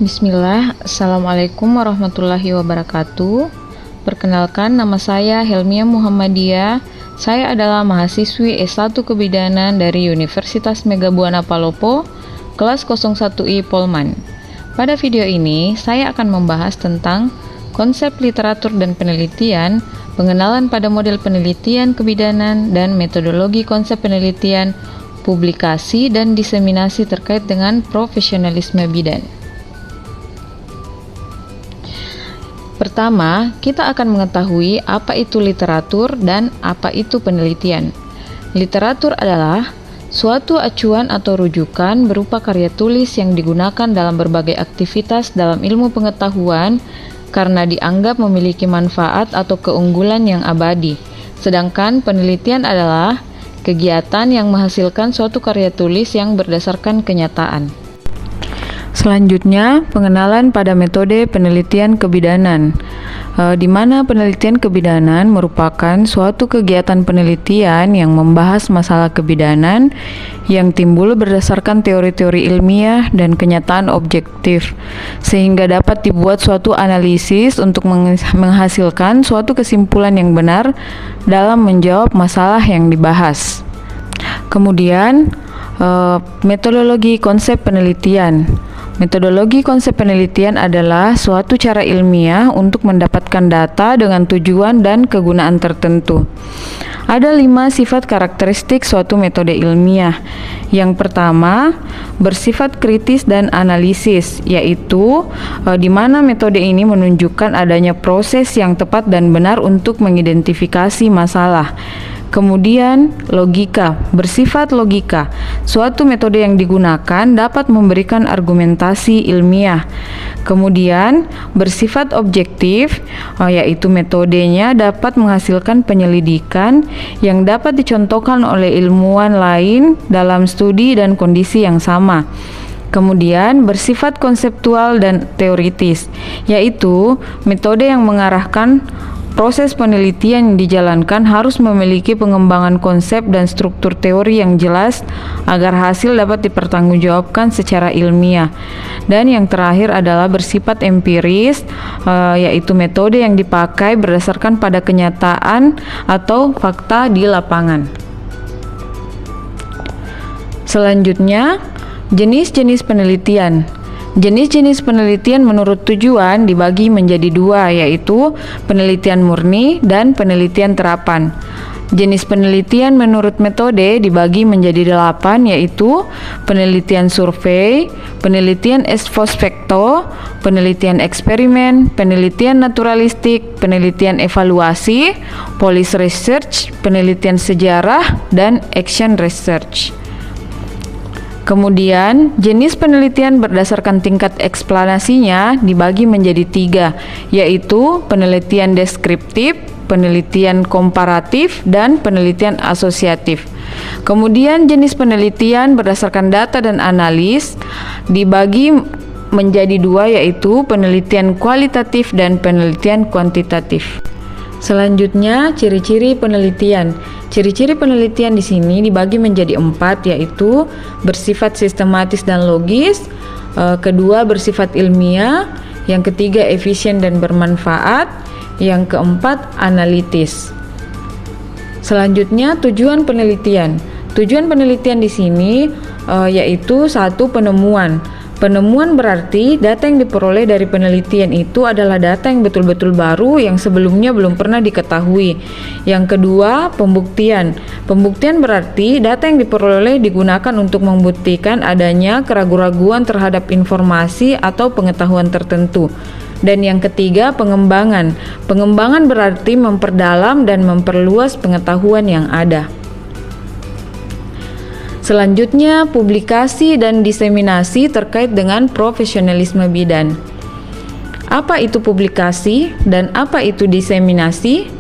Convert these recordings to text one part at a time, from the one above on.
Bismillah, Assalamualaikum warahmatullahi wabarakatuh. Perkenalkan, nama saya Helmia Muhammadiyah. Saya adalah mahasiswi S1 Kebidanan dari Universitas Megabuana Palopo, kelas 01I Polman. Pada video ini, saya akan membahas tentang konsep literatur dan penelitian, pengenalan pada model penelitian kebidanan, dan metodologi konsep penelitian, publikasi, dan diseminasi terkait dengan profesionalisme bidan. Pertama, kita akan mengetahui apa itu literatur dan apa itu penelitian. Literatur adalah suatu acuan atau rujukan berupa karya tulis yang digunakan dalam berbagai aktivitas dalam ilmu pengetahuan karena dianggap memiliki manfaat atau keunggulan yang abadi. Sedangkan penelitian adalah kegiatan yang menghasilkan suatu karya tulis yang berdasarkan kenyataan. Selanjutnya, pengenalan pada metode penelitian kebidanan, di mana penelitian kebidanan merupakan suatu kegiatan penelitian yang membahas masalah kebidanan yang timbul berdasarkan teori-teori ilmiah dan kenyataan objektif, sehingga dapat dibuat suatu analisis untuk menghasilkan suatu kesimpulan yang benar dalam menjawab masalah yang dibahas. Kemudian, metodologi konsep penelitian. Metodologi konsep penelitian adalah suatu cara ilmiah untuk mendapatkan data dengan tujuan dan kegunaan tertentu. Ada 5 sifat karakteristik suatu metode ilmiah. Yang pertama, bersifat kritis dan analisis, yaitu di mana metode ini menunjukkan adanya proses yang tepat dan benar untuk mengidentifikasi masalah. Kemudian, logika, bersifat logika. Suatu metode yang digunakan dapat memberikan argumentasi ilmiah. Kemudian, bersifat objektif, yaitu metodenya dapat menghasilkan penyelidikan yang dapat dicontohkan oleh ilmuwan lain dalam studi dan kondisi yang sama. Kemudian, bersifat konseptual dan teoritis, yaitu metode yang mengarahkan proses penelitian yang dijalankan harus memiliki pengembangan konsep dan struktur teori yang jelas agar hasil dapat dipertanggungjawabkan secara ilmiah. Dan yang terakhir adalah bersifat empiris, yaitu metode yang dipakai berdasarkan pada kenyataan atau fakta di lapangan. Selanjutnya, jenis-jenis penelitian. Jenis-jenis penelitian menurut tujuan dibagi menjadi 2, yaitu penelitian murni dan penelitian terapan. Jenis penelitian menurut metode dibagi menjadi 8, yaitu penelitian survei, penelitian ex post facto, penelitian eksperimen, penelitian naturalistik, penelitian evaluasi, policy research, penelitian sejarah, dan action research. Kemudian, jenis penelitian berdasarkan tingkat eksplanasinya dibagi menjadi 3, yaitu penelitian deskriptif, penelitian komparatif, dan penelitian asosiatif. Kemudian, jenis penelitian berdasarkan data dan analis dibagi menjadi 2, yaitu penelitian kualitatif dan penelitian kuantitatif. Selanjutnya, ciri-ciri penelitian. Ciri-ciri penelitian di sini dibagi menjadi 4, yaitu bersifat sistematis dan logis, kedua bersifat ilmiah, yang ketiga efisien dan bermanfaat, yang keempat analitis. Selanjutnya, tujuan penelitian. Tujuan penelitian di sini yaitu 1. Penemuan. Penemuan berarti data yang diperoleh dari penelitian itu adalah data yang betul-betul baru yang sebelumnya belum pernah diketahui. Yang kedua, pembuktian. Pembuktian berarti data yang diperoleh digunakan untuk membuktikan adanya keraguan-raguan terhadap informasi atau pengetahuan tertentu. Dan yang ketiga, pengembangan. Pengembangan berarti memperdalam dan memperluas pengetahuan yang ada. Selanjutnya, publikasi dan diseminasi terkait dengan profesionalisme bidan. Apa itu publikasi dan apa itu diseminasi?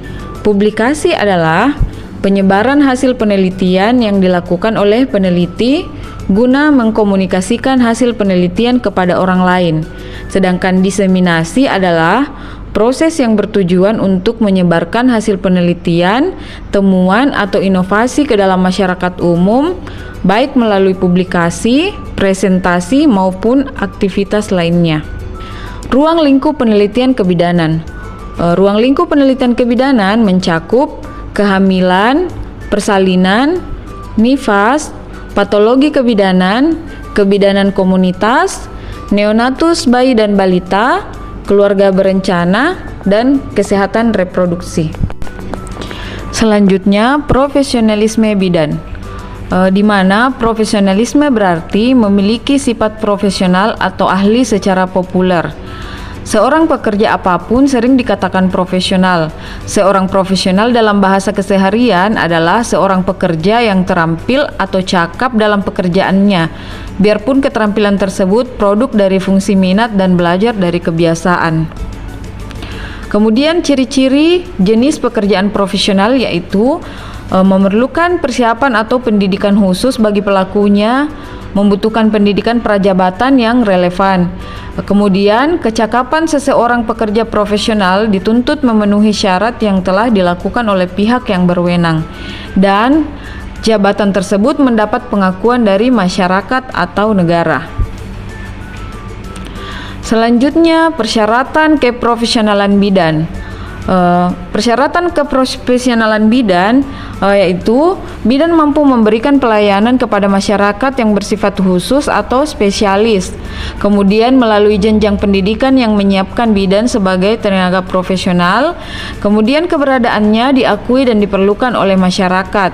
Publikasi adalah penyebaran hasil penelitian yang dilakukan oleh peneliti guna mengkomunikasikan hasil penelitian kepada orang lain. Sedangkan diseminasi adalah proses yang bertujuan untuk menyebarkan hasil penelitian, temuan, atau inovasi ke dalam masyarakat umum, baik melalui publikasi, presentasi, maupun aktivitas lainnya. Ruang lingkup penelitian kebidanan. Ruang lingkup penelitian kebidanan mencakup kehamilan, persalinan, nifas, patologi kebidanan, kebidanan komunitas, neonatus bayi dan balita, keluarga berencana, dan kesehatan reproduksi. Selanjutnya, profesionalisme bidan. Di mana profesionalisme berarti memiliki sifat profesional atau ahli secara populer. Seorang pekerja apapun sering dikatakan profesional. Seorang profesional dalam bahasa keseharian adalah seorang pekerja yang terampil atau cakap dalam pekerjaannya, biarpun keterampilan tersebut produk dari fungsi minat dan belajar dari kebiasaan. Kemudian ciri-ciri jenis pekerjaan profesional yaitu memerlukan persiapan atau pendidikan khusus bagi pelakunya, membutuhkan pendidikan prajabatan yang relevan. Kemudian, kecakapan seseorang pekerja profesional dituntut memenuhi syarat yang telah dilakukan oleh pihak yang berwenang, dan jabatan tersebut mendapat pengakuan dari masyarakat atau negara. Selanjutnya, persyaratan keprofesionalan bidan. Persyaratan keprofesionalan bidan yaitu bidan mampu memberikan pelayanan kepada masyarakat yang bersifat khusus atau spesialis. Kemudian melalui jenjang pendidikan yang menyiapkan bidan sebagai tenaga profesional. Kemudian keberadaannya diakui dan diperlukan oleh masyarakat.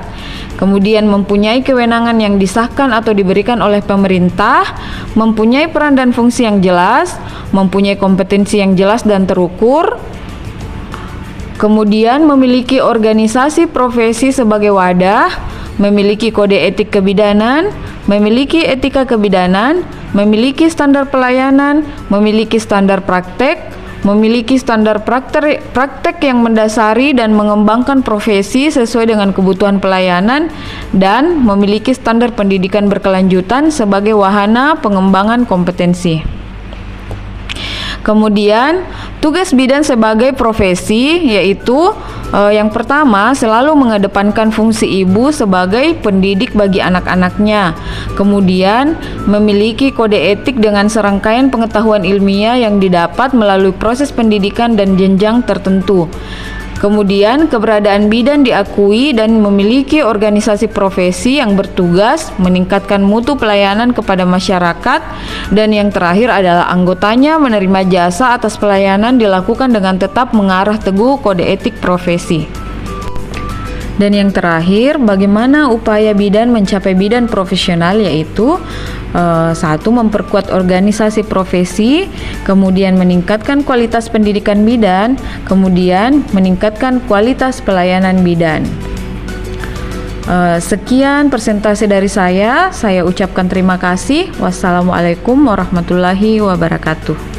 Kemudian mempunyai kewenangan yang disahkan atau diberikan oleh pemerintah, mempunyai peran dan fungsi yang jelas, mempunyai kompetensi yang jelas dan terukur. Kemudian memiliki organisasi profesi sebagai wadah, memiliki kode etik kebidanan, memiliki etika kebidanan, memiliki standar pelayanan, memiliki standar praktek, memiliki standar praktek yang mendasari dan mengembangkan profesi sesuai dengan kebutuhan pelayanan, dan memiliki standar pendidikan berkelanjutan sebagai wahana pengembangan kompetensi. Kemudian tugas bidan sebagai profesi yaitu yang pertama selalu mengedepankan fungsi ibu sebagai pendidik bagi anak-anaknya. Kemudian memiliki kode etik dengan serangkaian pengetahuan ilmiah yang didapat melalui proses pendidikan dan jenjang tertentu. Kemudian keberadaan bidan diakui dan memiliki organisasi profesi yang bertugas meningkatkan mutu pelayanan kepada masyarakat, dan yang terakhir adalah anggotanya menerima jasa atas pelayanan dilakukan dengan tetap mengarah teguh kode etik profesi. Dan yang terakhir, bagaimana upaya bidan mencapai bidan profesional, yaitu satu, memperkuat organisasi profesi, kemudian meningkatkan kualitas pendidikan bidan, kemudian meningkatkan kualitas pelayanan bidan. Sekian presentasi dari saya ucapkan terima kasih. Wassalamualaikum warahmatullahi wabarakatuh.